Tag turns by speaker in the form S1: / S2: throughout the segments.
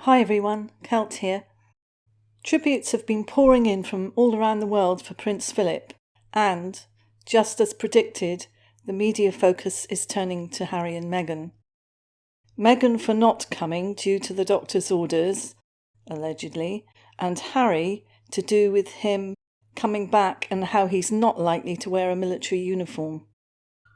S1: Hi everyone, Kelt here. Tributes have been pouring in from all around the world for Prince Philip, and, just as predicted, the media focus is turning to Harry and Meghan. Meghan for not coming due to the doctor's orders, allegedly, and Harry to do with him coming back and how he's not likely to wear a military uniform.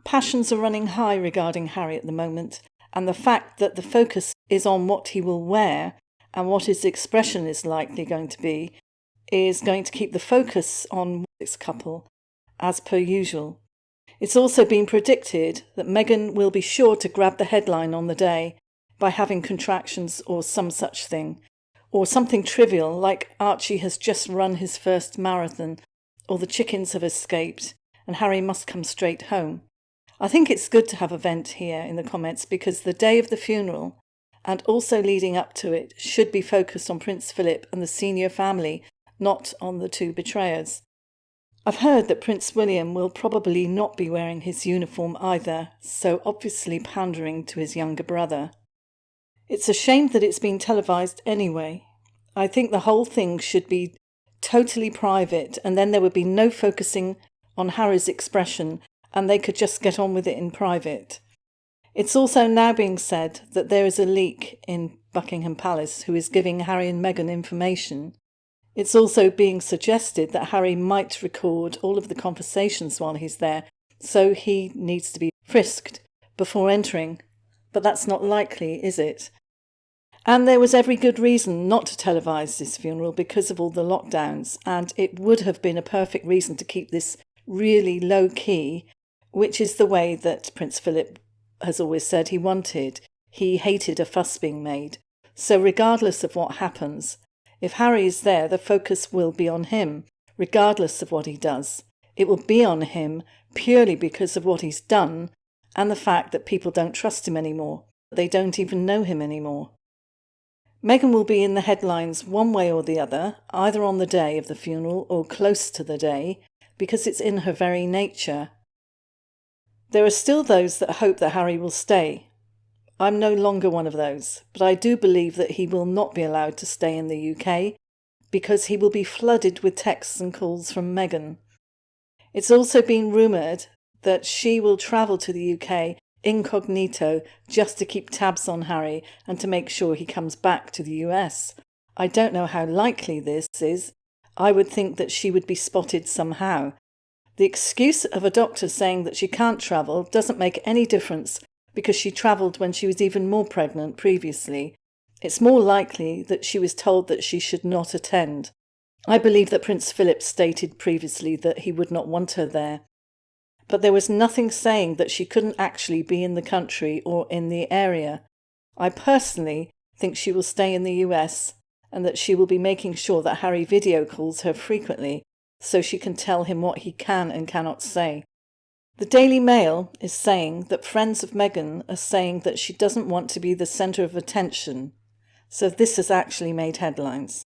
S1: Passions are running high regarding Harry at the moment, and the fact that the focus is on what he will wear and what his expression is likely going to be is going to keep the focus on this couple, as per usual. It's also been predicted that Meghan will be sure to grab the headline on the day by having contractions or some such thing, or something trivial like Archie has just run his first marathon, or the chickens have escaped and Harry must come straight home. I think it's good to have a vent here in the comments because the day of the funeral, and also leading up to it, should be focused on Prince Philip and the senior family, not on the two betrayers. I've heard that Prince William will probably not be wearing his uniform either, so obviously pandering to his younger brother. It's a shame that it's been televised anyway. I think the whole thing should be totally private and then there would be no focusing on Harry's expression and they could just get on with it in private. It's also now being said that there is a leak in Buckingham Palace who is giving Harry and Meghan information. It's also being suggested that Harry might record all of the conversations while he's there, so he needs to be frisked before entering. But that's not likely, is it? And there was every good reason not to televise this funeral because of all the lockdowns, and it would have been a perfect reason to keep this really low-key, which is the way that Prince Philip has always said he wanted. He hated a fuss being made. So regardless of what happens, if Harry is there, the focus will be on him, regardless of what he does. It will be on him purely because of what he's done and the fact that people don't trust him anymore. They don't even know him anymore. Meghan will be in the headlines one way or the other, either on the day of the funeral or close to the day, because it's in her very nature. There are still those that hope that Harry will stay. I'm no longer one of those, but I do believe that he will not be allowed to stay in the UK because he will be flooded with texts and calls from Meghan. It's also been rumoured that she will travel to the UK incognito just to keep tabs on Harry and to make sure he comes back to the US. I don't know how likely this is. I would think that she would be spotted somehow. The excuse of a doctor saying that she can't travel doesn't make any difference because she travelled when she was even more pregnant previously. It's more likely that she was told that she should not attend. I believe that Prince Philip stated previously that he would not want her there. But there was nothing saying that she couldn't actually be in the country or in the area. I personally think she will stay in the US and that she will be making sure that Harry video calls her frequently so she can tell him what he can and cannot say. The Daily Mail is saying that friends of Meghan are saying that she doesn't want to be the centre of attention. So this has actually made headlines.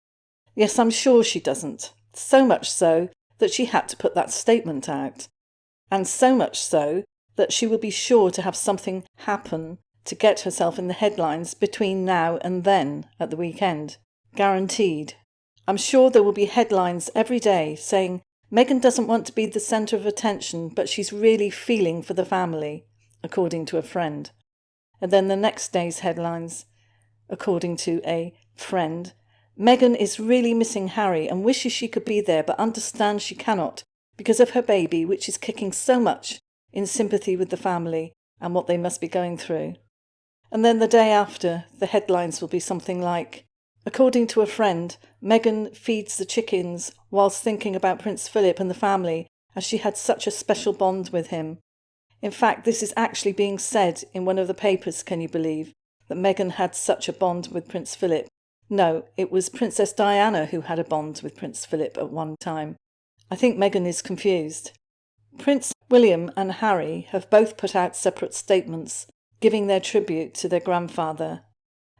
S1: Yes, I'm sure she doesn't. So much so that she had to put that statement out. And so much so that she will be sure to have something happen to get herself in the headlines between now and then at the weekend. Guaranteed. I'm sure there will be headlines every day saying Meghan doesn't want to be the centre of attention, but she's really feeling for the family, according to a friend. And then the next day's headlines, according to a friend, Meghan is really missing Harry and wishes she could be there but understands she cannot because of her baby, which is kicking so much in sympathy with the family and what they must be going through. And then the day after, the headlines will be something like, according to a friend, Meghan feeds the chickens whilst thinking about Prince Philip and the family as she had such a special bond with him. In fact, this is actually being said in one of the papers, can you believe, that Meghan had such a bond with Prince Philip. No, it was Princess Diana who had a bond with Prince Philip at one time. I think Meghan is confused. Prince William and Harry have both put out separate statements giving their tribute to their grandfather.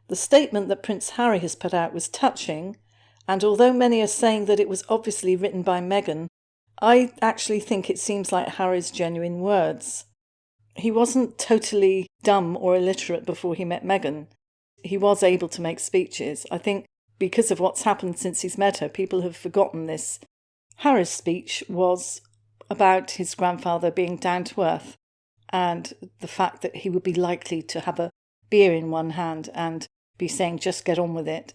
S1: The statement that Prince Harry has put out was touching, and although many are saying that it was obviously written by Meghan, I actually think it seems like Harry's genuine words. He wasn't totally dumb or illiterate before he met Meghan. he was able to make speeches. I think because of what's happened since he's met her, people have forgotten this. Harry's speech was about his grandfather being down to earth and the fact that he would be likely to have a beer in one hand and be saying, just get on with it.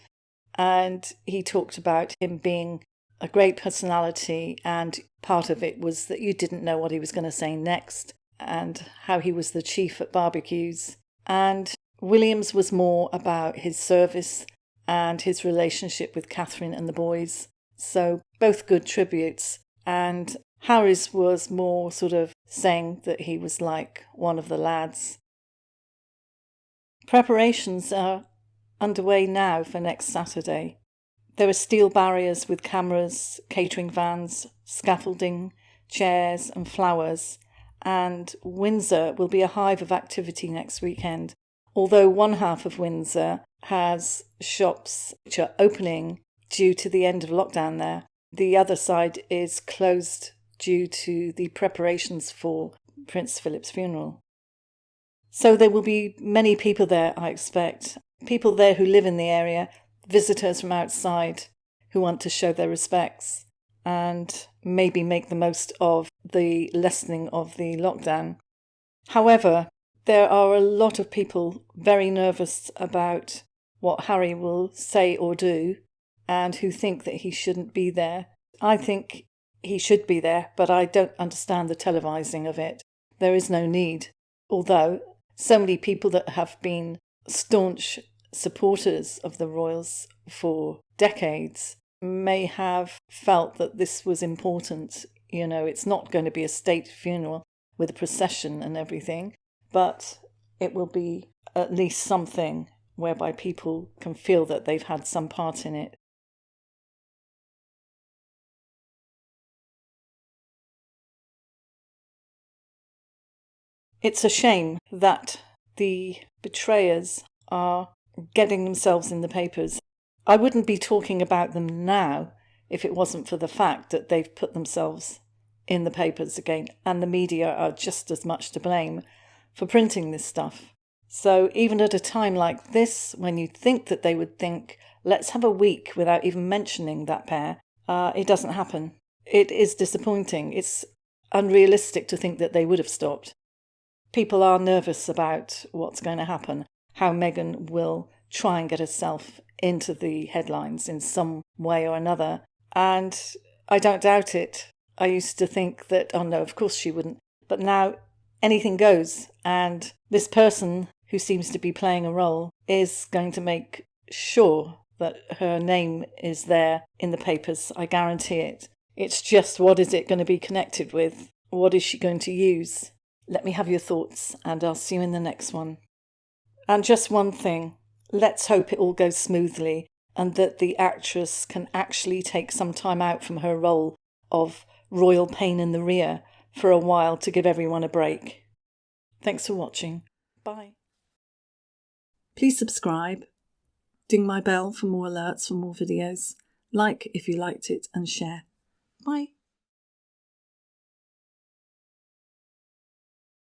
S1: And he talked about him being a great personality, and part of it was that you didn't know what he was going to say next, and how he was the chief at barbecues. And William's was more about his service and his relationship with Catherine and the boys. So both good tributes. And Harry's was more sort of saying that he was like one of the lads. Preparations are underway now for next Saturday. There are steel barriers with cameras, catering vans, scaffolding, chairs and flowers, and Windsor will be a hive of activity next weekend. Although one half of Windsor has shops which are opening due to the end of lockdown there, the other side is closed due to the preparations for Prince Philip's funeral. So there will be many people there, I expect. People there who live in the area, visitors from outside who want to show their respects and maybe make the most of the lessening of the lockdown. However, there are a lot of people very nervous about what Harry will say or do and who think that he shouldn't be there. I think he should be there, but I don't understand the televising of it. There is no need. Although so many people that have been staunch supporters of the royals for decades may have felt that this was important. You know, it's not going to be a state funeral with a procession and everything, but it will be at least something whereby people can feel that they've had some part in it. It's a shame that the betrayers are getting themselves in the papers. I wouldn't be talking about them now if it wasn't for the fact that they've put themselves in the papers again, and the media are just as much to blame for printing this stuff. So even at a time like this, when you think that they would think, let's have a week without even mentioning that pair, it doesn't happen. It is disappointing. It's unrealistic to think that they would have stopped. People are nervous about what's going to happen, how Meghan will try and get herself into the headlines in some way or another. And I don't doubt it. I used to think that, oh no, of course she wouldn't. But now anything goes. And this person who seems to be playing a role is going to make sure that her name is there in the papers. I guarantee it. It's just, what is it going to be connected with? What is she going to use? Let me have your thoughts, and I'll see you in the next one. And just one thing, let's hope it all goes smoothly and that the actress can actually take some time out from her role of royal pain in the rear for a while to give everyone a break. Thanks for watching. Bye. Please subscribe, ding my bell for more alerts for more videos, like if you liked it, and share. Bye.